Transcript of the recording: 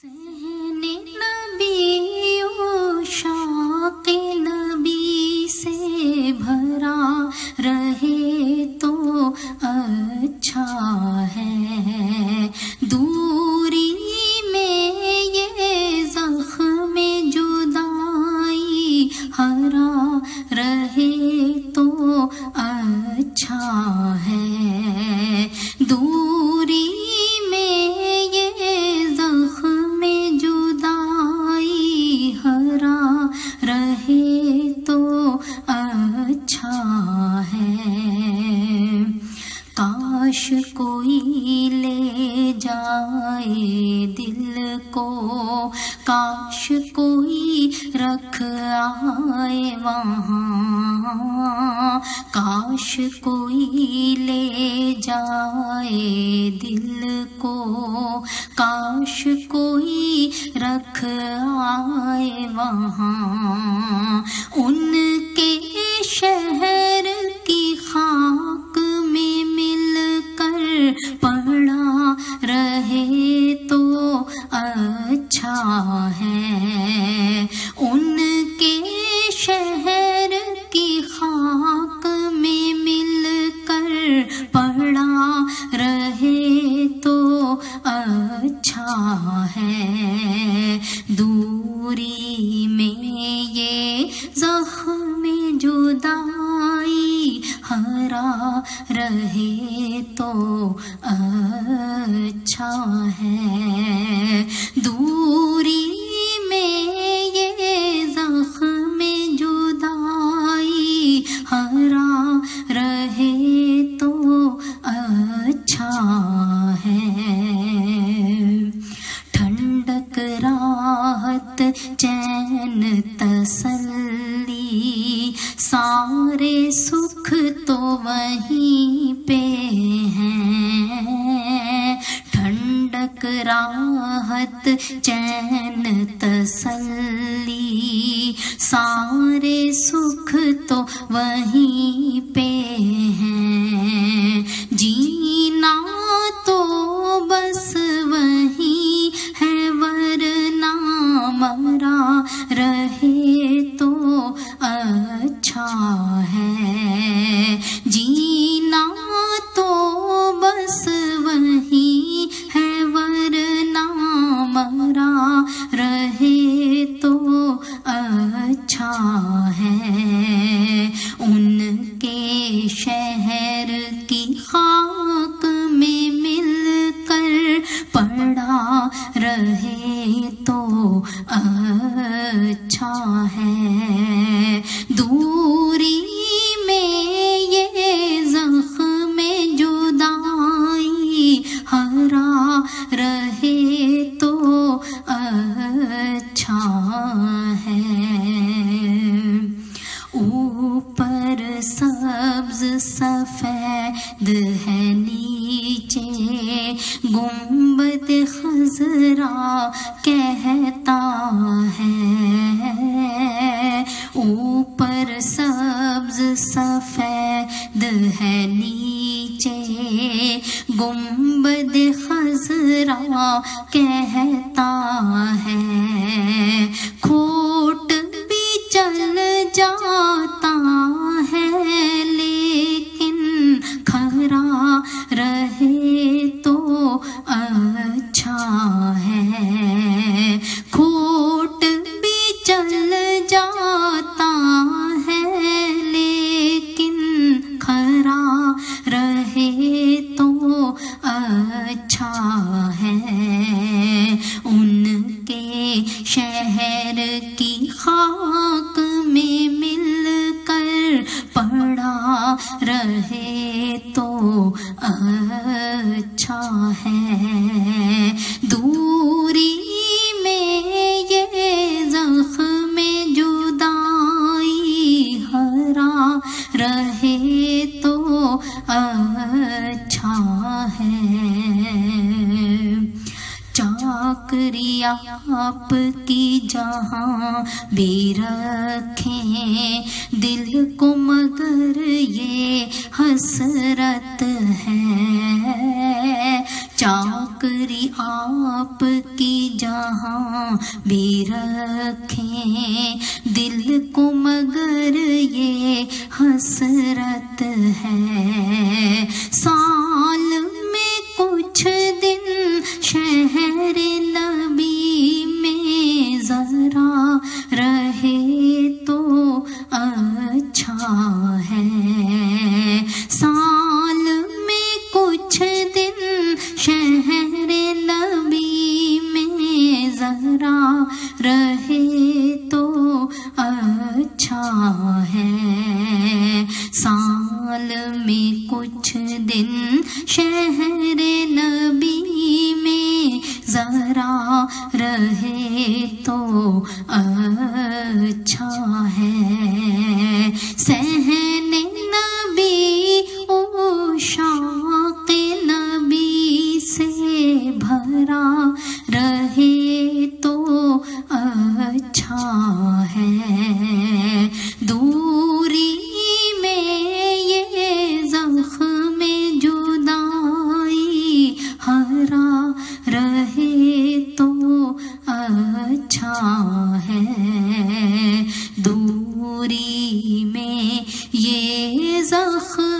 सहन नबी ओ शाक़ नबी से भरा रहे तो अच्छा है। दूरी में ये ज़ख्म जुदाई हरा रहे तो अच्छा है। दूरी रहे तो अच्छा है। काश कोई ले जाए दिल को, काश कोई रख आए वहाँ, काश कोई ले जाए दिल को, काश कोई रख आए वहाँ। उनके शहर की खाक में मिलकर पड़ा रहे तो अच्छा है। उनके शहर की खाक में मिलकर पड़ा रहे तो अच्छा है। दूरी में ये ज़ख्म जुदाई हरा रहे तो अच्छा है। दूरी में ये ज़ख्म जुदाई हरा रहे तो अच्छा है। ठंडक राहत चैन तसल्ली सारे सुख तो वहीं पे हैं। ठंडक राहत चैन तसल्ली सारे सुख तो वहीं पे हैं। जीना तो बस वहीं है वरना मरा रहे तो अच्छा है। जीना तो बस वहीं है वरना मरा रहे तो अच्छा है। उनके शहर की खाक में मिलकर पड़ा रहे तो अच्छा है। दूरी में ये ज़ख्म जुदाई हरा रहे तो अच्छा है। ऊपर सब्ज सफेद है नीचे गुंबद खज़रा कहता है। ऊपर सब्ज सफेद है नीचे गुंबद खज़रा कहता है। खोट भी चल जाता है लेकिन खरा रहे तो अच्छा है। खोट भी चल जाता है लेकिन खरा रहे तो अच्छा है। उनके शहर की खाक में मिलकर पड़ा रहे तो अच्छा है। दूरी में ये ज़ख्म जुदाई हरा रहे तो अच्छा है। चाकरी आपकी जहाँ भी रखें दिल को मगर ये हसरत है। चाकरी आपकी जहाँ جہاں بھی رکھیں دل کو مگر یہ حسرت ہے سال میں کچھ دن شہر نبی میں ذرا رہے تو اچھا ہے سال میں کچھ دن شہر نبی میں ذرا رہے تو اچھا ہے سال میں کچھ دن شہر نبی میں ذرا رہے تو اچھا ہے صحن نبی عشاق نبی سے بھرا رہے تو اچھا ہے دوری میں یہ زخم جدائی ہرا رہے تو اچھا ہے دوری میں یہ زخم